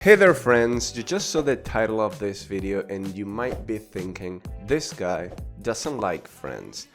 Hey there friends, you just saw the title of this video and you might be thinking, this guy doesn't like Friends.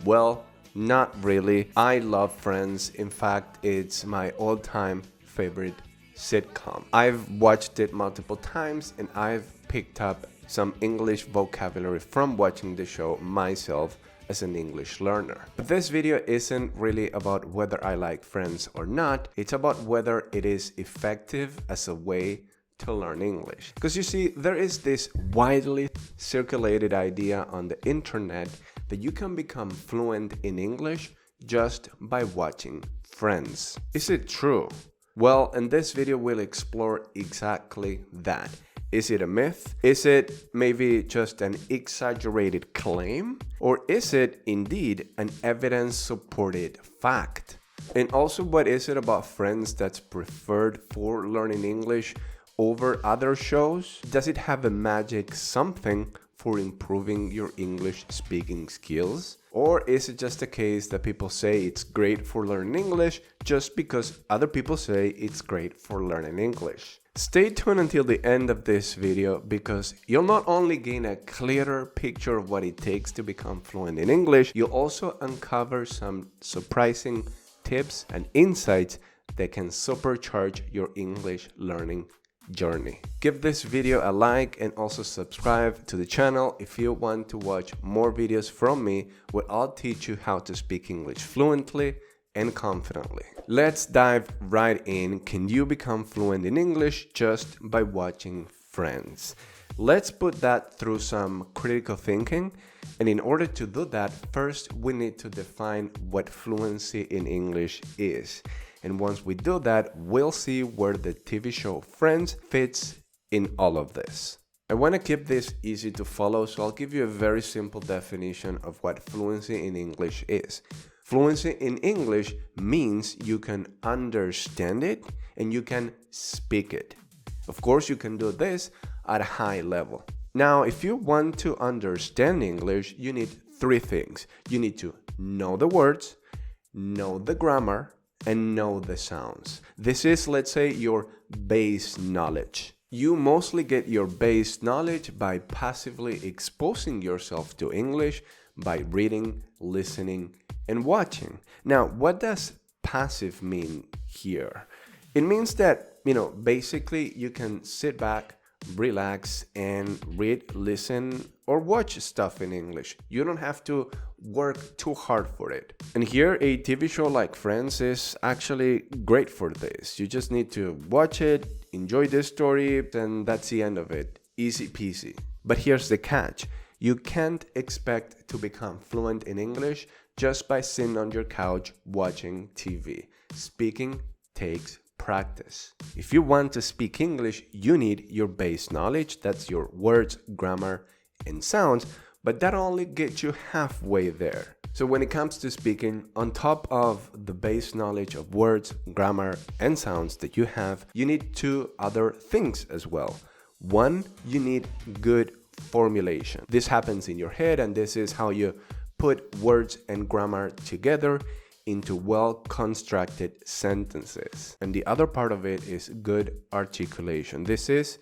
Well, not really. I love Friends. In fact, it's my all-time favorite sitcom. I've watched it multiple times and I've picked up some English vocabulary from watching the show myself as an English learner. But this video isn't really about whether I like Friends or not. It's about whether it is effective as a way to learn English. Because you see, there is this widely circulated idea on the internet that you can become fluent in English just by watching Friends. Is it true? Well, in this video we'll explore exactly that. Is it a myth? Is it maybe just an exaggerated claim? Or is it indeed an evidence-supported fact? And also, what is it about Friends that's preferred for learning English over other shows? Does it have a magic something for improving your English speaking skills? Or is it just a case that people say it's great for learning English just because other people say it's great for learning English? Stay tuned until the end of this video because you'll not only gain a clearer picture of what it takes to become fluent in English, you'll also uncover some surprising tips and insights that can supercharge your English learning journey. Give this video a like and also subscribe to the channel if you want to watch more videos from me where I'll teach you how to speak English fluently and confidently. Let's dive right in. Can you become fluent in English just by watching Friends? Let's put that through some critical thinking. And in order to do that, first we need to define what fluency in English is. And once we do that, we'll see where the TV show Friends fits in all of this. I want to keep this easy to follow, so I'll give you a very simple definition of what fluency in English is. Fluency in English means you can understand it and you can speak it. Of course, you can do this at a high level. Now, if you want to understand English, you need three things. You need to know the words, know the grammar, and know the sounds. This is, let's say, your base knowledge. You mostly get your base knowledge by passively exposing yourself to English by reading, listening, and watching. Now, what does passive mean here? It means that, basically you can sit back, relax, and read, listen, or watch stuff in English. You don't have to work too hard for it. And here, a TV show like Friends is actually great for this. You just need to watch it, enjoy the story, and that's the end of it. Easy peasy. But here's the catch. You can't expect to become fluent in English just by sitting on your couch watching TV. Speaking takes practice. If you want to speak English, you need your base knowledge. That's your words, grammar, and sounds, but that only gets you halfway there. So when it comes to speaking, on top of the base knowledge of words, grammar, and sounds that you have, you need two other things as well. One, you need good formulation. This happens in your head, and this is how you put words and grammar together into well-constructed sentences. And the other part of it is good articulation. This is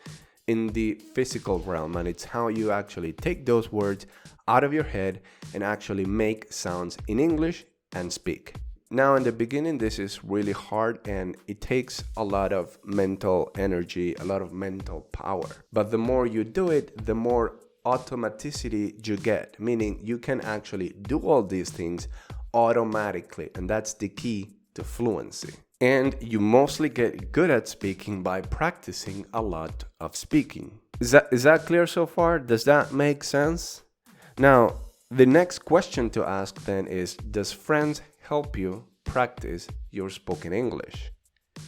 in the physical realm, and it's how you actually take those words out of your head and actually make sounds in English and speak. Now, in the beginning, this is really hard and it takes a lot of mental energy, a lot of mental power. But the more you do it, the more automaticity you get, meaning you can actually do all these things automatically, and that's the key to fluency. And you mostly get good at speaking by practicing a lot of speaking. Is that clear so far? Does that make sense? Now, the next question to ask then is, does Friends help you practice your spoken English?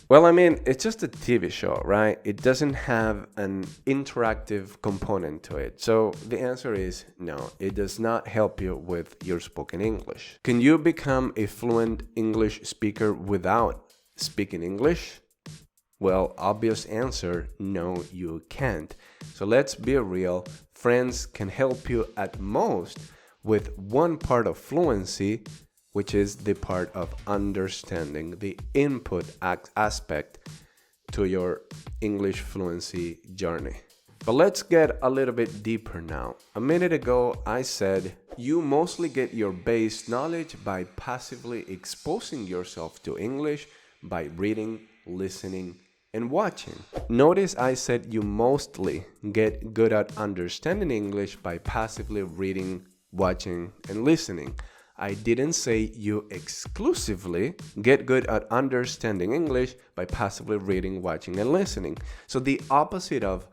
Well, it's just a TV show, right? It doesn't have an interactive component to it. So the answer is no, it does not help you with your spoken English. Can you become a fluent English speaker without speaking English? Well, obvious answer, no, you can't. So let's be real. Friends can help you at most with one part of fluency, which is the part of understanding, the input aspect to your English fluency journey. But let's get a little bit deeper now. A minute ago, I said you mostly get your base knowledge by passively exposing yourself to English by reading, listening, and watching. Notice I said you mostly get good at understanding English by passively reading, watching, and listening. I didn't say you exclusively get good at understanding English by passively reading, watching, and listening. So the opposite of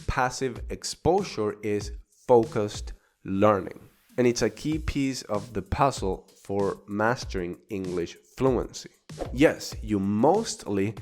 passive exposure is focused learning. And it's a key piece of the puzzle for mastering English fluency. Yes, you mostly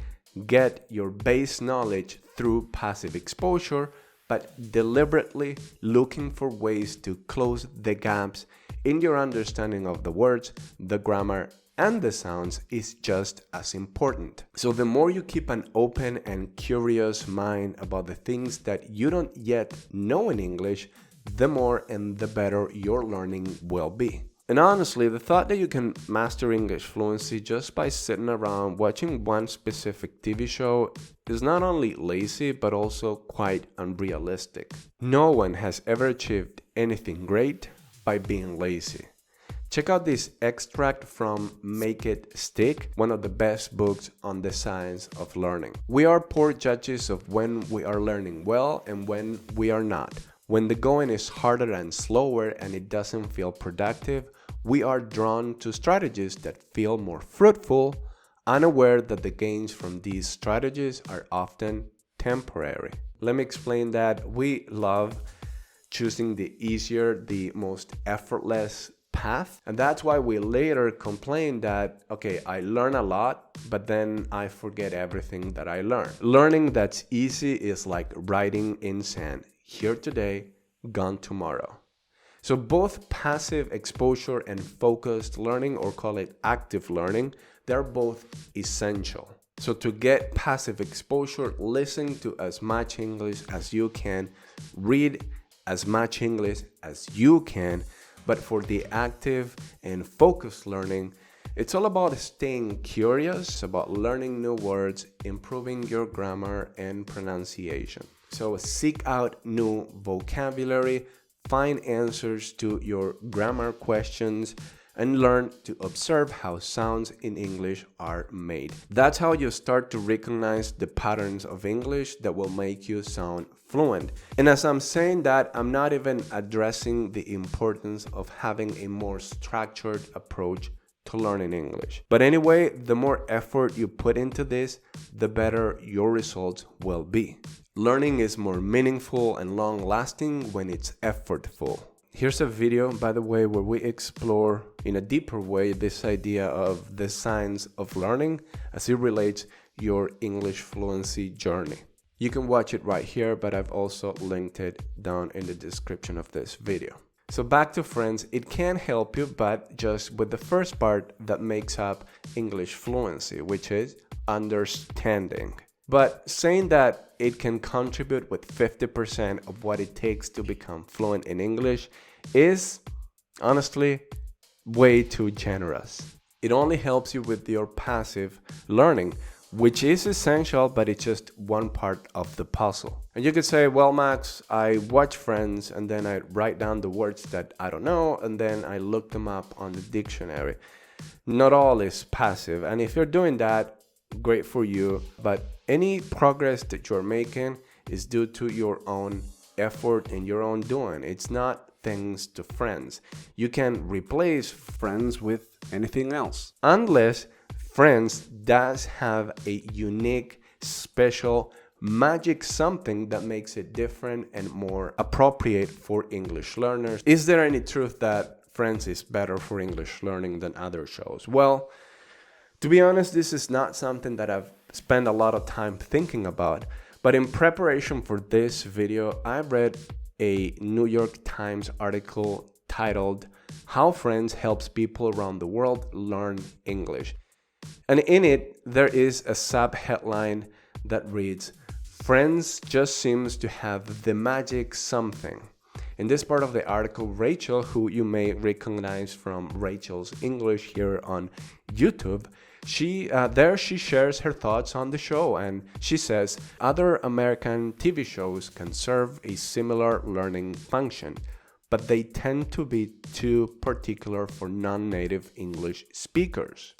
get your base knowledge through passive exposure, but deliberately looking for ways to close the gaps in your understanding of the words, the grammar, and the sounds is just as important. So the more you keep an open and curious mind about the things that you don't yet know in English, the more and the better your learning will be. And honestly, the thought that you can master English fluency just by sitting around watching one specific TV show is not only lazy, but also quite unrealistic. No one has ever achieved anything great by being lazy. Check out this extract from Make It Stick, one of the best books on the science of learning. We are poor judges of when we are learning well and when we are not. When the going is harder and slower and it doesn't feel productive, we are drawn to strategies that feel more fruitful, unaware that the gains from these strategies are often temporary. Let me explain that. We love choosing the easier, the most effortless path. And that's why we later complain that, okay, I learn a lot, but then I forget everything that I learned. Learning that's easy is like writing in sand. Here today, gone tomorrow. So both passive exposure and focused learning, or call it active learning, they're both essential. So to get passive exposure, listen to as much English as you can, read as much English as you can. But for the active and focused learning, it's all about staying curious, about learning new words, improving your grammar and pronunciation. So seek out new vocabulary, find answers to your grammar questions, and learn to observe how sounds in English are made. That's how you start to recognize the patterns of English that will make you sound fluent. And as I'm saying that, I'm not even addressing the importance of having a more structured approach to learning English. But anyway, the more effort you put into this, the better your results will be. Learning is more meaningful and long-lasting when it's effortful. Here's a video, by the way, where we explore in a deeper way this idea of the science of learning as it relates your English fluency journey. You can watch it right here, but I've also linked it down in the description of this video. So back to Friends, it can help you, but just with the first part that makes up English fluency, which is understanding. But saying that it can contribute with 50% of what it takes to become fluent in English is honestly way too generous. It only helps you with your passive learning, which is essential, but it's just one part of the puzzle. And you could say, well, Max, I watch Friends and then I write down the words that I don't know and then I look them up on the dictionary. Not all is passive. And if you're doing that, great for you. But any progress that you're making is due to your own effort and your own doing. It's not thanks to Friends. You can replace Friends with anything else. Unless Friends does have a unique, special, magic something that makes it different and more appropriate for English learners. Is there any truth that Friends is better for English learning than other shows? Well, to be honest, this is not something that I've spent a lot of time thinking about. But in preparation for this video, I read a New York Times article titled "How Friends Helps People Around the World Learn English." And in it, there is a sub-headline that reads, "Friends just seems to have the magic something." In this part of the article, Rachel, who you may recognize from Rachel's English here on YouTube, She shares her thoughts on the show, and she says other American TV shows can serve a similar learning function, but they tend to be too particular for non-native English speakers.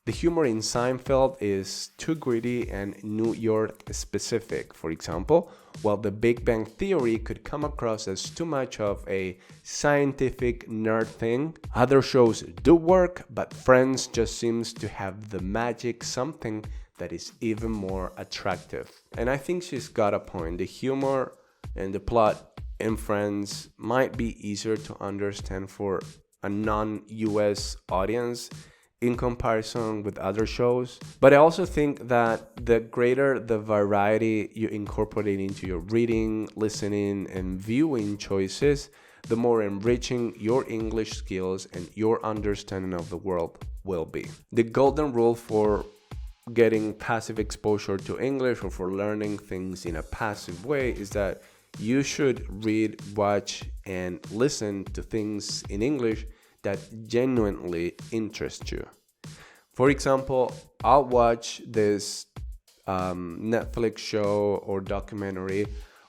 The humor in Seinfeld is too gritty and New York specific, for example, while The Big Bang Theory could come across as too much of a scientific nerd thing. Other shows do work, but Friends just seems to have the magic something that is even more attractive. And I think she's got a point. The humor and the plot in Friends might be easier to understand for a non-US audience in comparison with other shows. But I also think that the greater the variety you incorporate into your reading, listening, and viewing choices, the more enriching your English skills and your understanding of the world will be. The golden rule for getting passive exposure to English or for learning things in a passive way is that you should read, watch, and listen to things in English that genuinely interest you. For example, I'll watch this Netflix show or documentary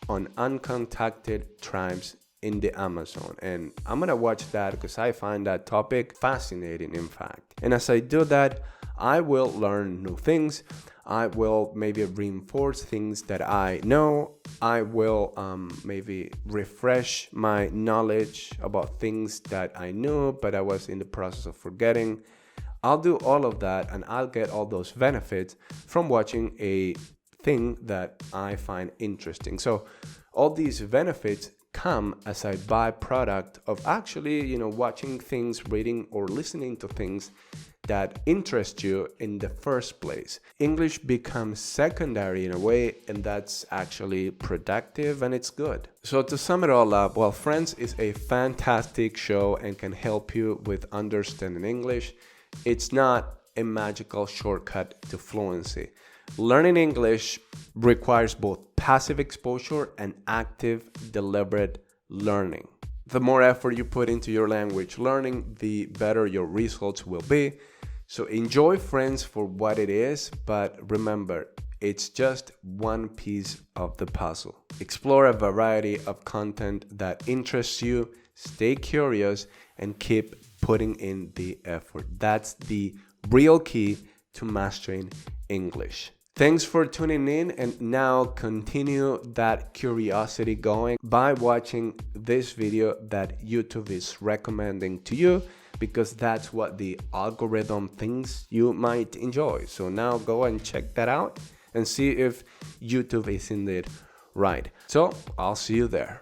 on uncontacted tribes in the Amazon, and I'm gonna watch that because I find that topic fascinating, in fact. And as I do that, I will learn new things. I will maybe reinforce things that I know. I will maybe refresh my knowledge about things that I knew, but I was in the process of forgetting. I'll do all of that, and I'll get all those benefits from watching a thing that I find interesting. So all these benefits come as a byproduct of actually, watching things, reading, or listening to things that interest you in the first place. English becomes secondary in a way, and that's actually productive and it's good. So to sum it all up, well, Friends is a fantastic show and can help you with understanding English. It's not a magical shortcut to fluency. Learning English requires both passive exposure and active, deliberate learning. The more effort you put into your language learning, the better your results will be. So enjoy Friends for what it is, but remember, it's just one piece of the puzzle. Explore a variety of content that interests you, stay curious, and keep putting in the effort. That's the real key to mastering English. Thanks for tuning in, and now continue that curiosity going by watching this video that YouTube is recommending to you, because that's what the algorithm thinks you might enjoy. So now go and check that out and see if YouTube is indeed right. So I'll see you there.